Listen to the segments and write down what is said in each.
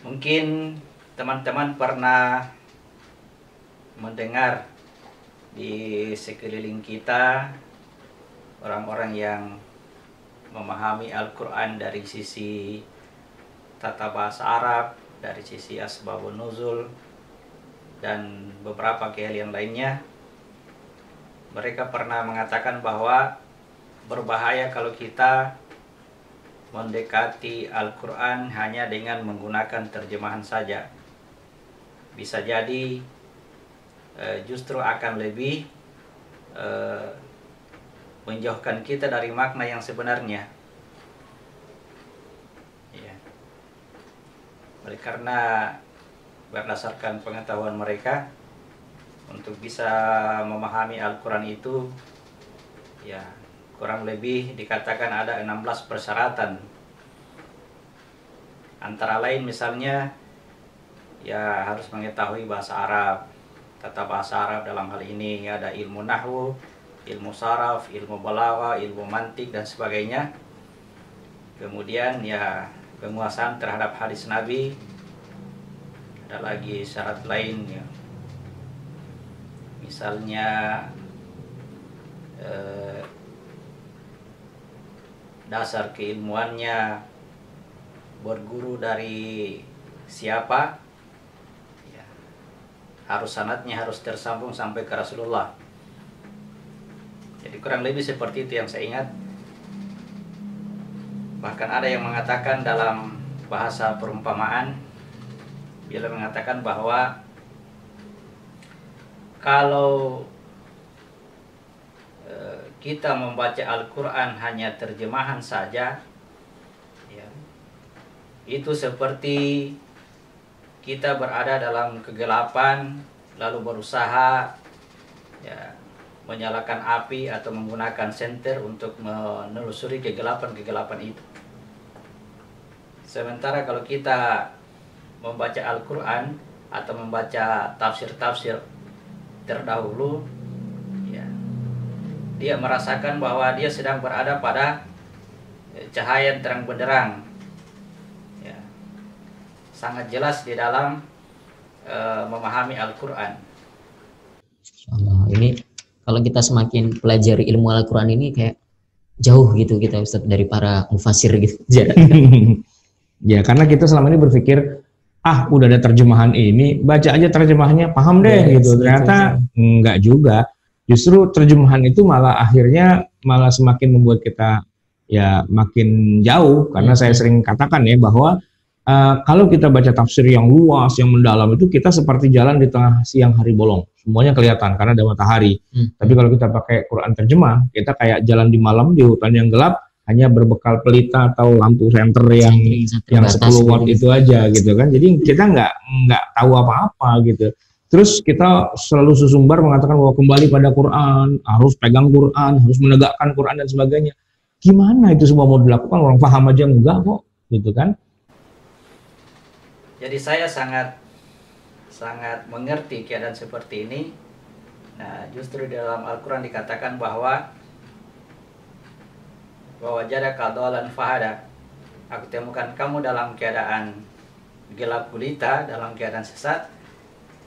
Mungkin teman-teman pernah mendengar di sekeliling kita orang-orang yang memahami Al-Quran dari sisi tata bahasa Arab, dari sisi asbabun nuzul, dan beberapa keahlian lainnya. Mereka pernah mengatakan bahwa berbahaya kalau kita mendekati Al-Quran hanya dengan menggunakan terjemahan saja. Bisa jadi justru akan lebih menjauhkan kita dari makna yang sebenarnya. Ya. Oleh karena berdasarkan pengetahuan mereka, untuk bisa memahami Al-Quran itu ya kurang lebih dikatakan ada 16 persyaratan. Antara lain misalnya ya harus mengetahui bahasa Arab, tata bahasa Arab. Dalam hal ini ada ilmu nahwu, ilmu saraf, ilmu balaghah, ilmu mantik dan sebagainya. Kemudian ya penguasaan terhadap hadis Nabi. Ada lagi syarat lain ya. Misalnya dasar keilmuannya, berguru dari siapa ya, harus sanadnya harus tersambung sampai ke Rasulullah. Jadi kurang lebih seperti itu yang saya ingat. Bahkan ada yang mengatakan dalam bahasa perumpamaan, bila mengatakan bahwa kalau kita membaca Al-Quran hanya terjemahan saja ya, itu seperti kita berada dalam kegelapan lalu berusaha ya, menyalakan api atau menggunakan senter untuk menelusuri kegelapan-kegelapan itu. Sementara kalau kita membaca Al-Quran atau membaca tafsir-tafsir terdahulu, dia merasakan bahwa dia sedang berada pada cahaya yang terang benderang ya, sangat jelas di dalam memahami Al-Quran. Ini kalau kita semakin pelajari ilmu Al-Quran ini kayak jauh gitu kita Ustaz dari para mufasir gitu. Ya karena kita selama ini berpikir udah ada terjemahan ini, baca aja terjemahannya paham deh gitu. Ternyata enggak juga. Justru terjemahan itu malah akhirnya malah semakin membuat kita ya makin jauh, karena saya sering katakan ya bahwa kalau kita baca tafsir yang luas, yang mendalam itu kita seperti jalan di tengah siang hari bolong, semuanya kelihatan karena ada matahari. Tapi kalau kita pakai Quran terjemah, kita kayak jalan di malam di hutan yang gelap, hanya berbekal pelita atau lampu senter yang 10 watt itu aja gitu kan. Jadi kita nggak tahu apa-apa gitu. Terus kita selalu sesumbar mengatakan bahwa kembali pada Quran, harus pegang Quran, harus menegakkan Quran dan sebagainya. Gimana itu semua mau dilakukan? Orang paham aja enggak kok, gitu kan? Jadi saya sangat mengerti keadaan seperti ini. Nah, justru di dalam Al-Quran dikatakan bahwa wajadaka dhalan fahada. Aku temukan kamu dalam keadaan gelap gulita, dalam keadaan sesat,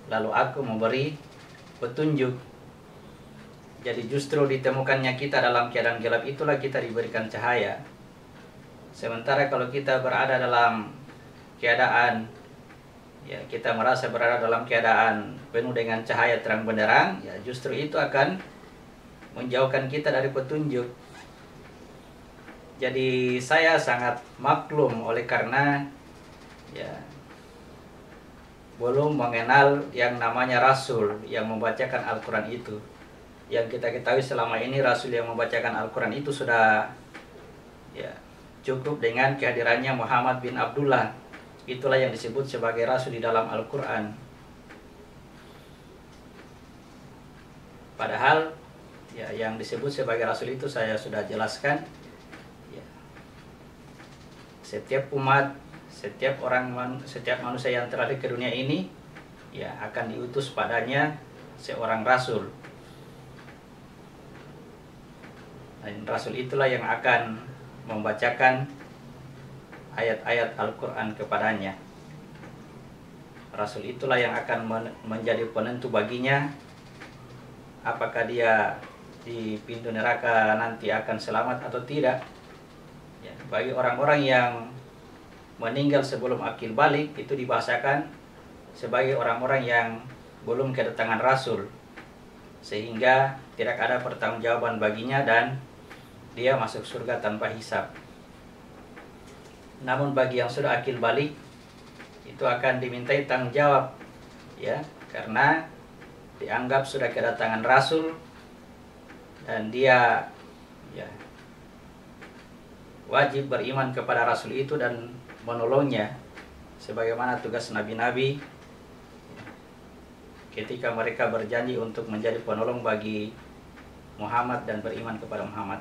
lalu aku memberi petunjuk. Jadi justru ditemukannya kita dalam keadaan gelap itulah kita diberikan cahaya. Sementara kalau kita berada dalam keadaan ya kita merasa berada dalam keadaan penuh dengan cahaya terang benderang, ya justru itu akan menjauhkan kita dari petunjuk. Jadi saya sangat maklum oleh karena ya belum mengenal yang namanya Rasul yang membacakan Al-Quran itu. Yang kita ketahui selama ini Rasul yang membacakan Al-Quran itu sudah ya cukup dengan kehadirannya Muhammad bin Abdullah. Itulah yang disebut sebagai Rasul di dalam Al-Quran. Padahal ya yang disebut sebagai Rasul itu saya sudah jelaskan ya, setiap umat, setiap manusia yang terlahir ke dunia ini ya akan diutus padanya seorang rasul. Dan rasul itulah yang akan membacakan ayat-ayat Al-Quran kepadanya. Rasul itulah yang akan menjadi penentu baginya apakah dia di pintu neraka nanti akan selamat atau tidak. Ya, bagi orang-orang yang meninggal sebelum akil balik itu dibahasakan sebagai orang-orang yang belum kedatangan Rasul, sehingga tidak ada pertanggungjawaban baginya dan dia masuk surga tanpa hisab. Namun bagi yang sudah akil balik itu akan dimintai tanggung jawab, ya, karena dianggap sudah kedatangan Rasul dan dia ya wajib beriman kepada Rasul itu dan menolongnya sebagaimana tugas nabi-nabi ketika mereka berjanji untuk menjadi penolong bagi Muhammad dan beriman kepada Muhammad.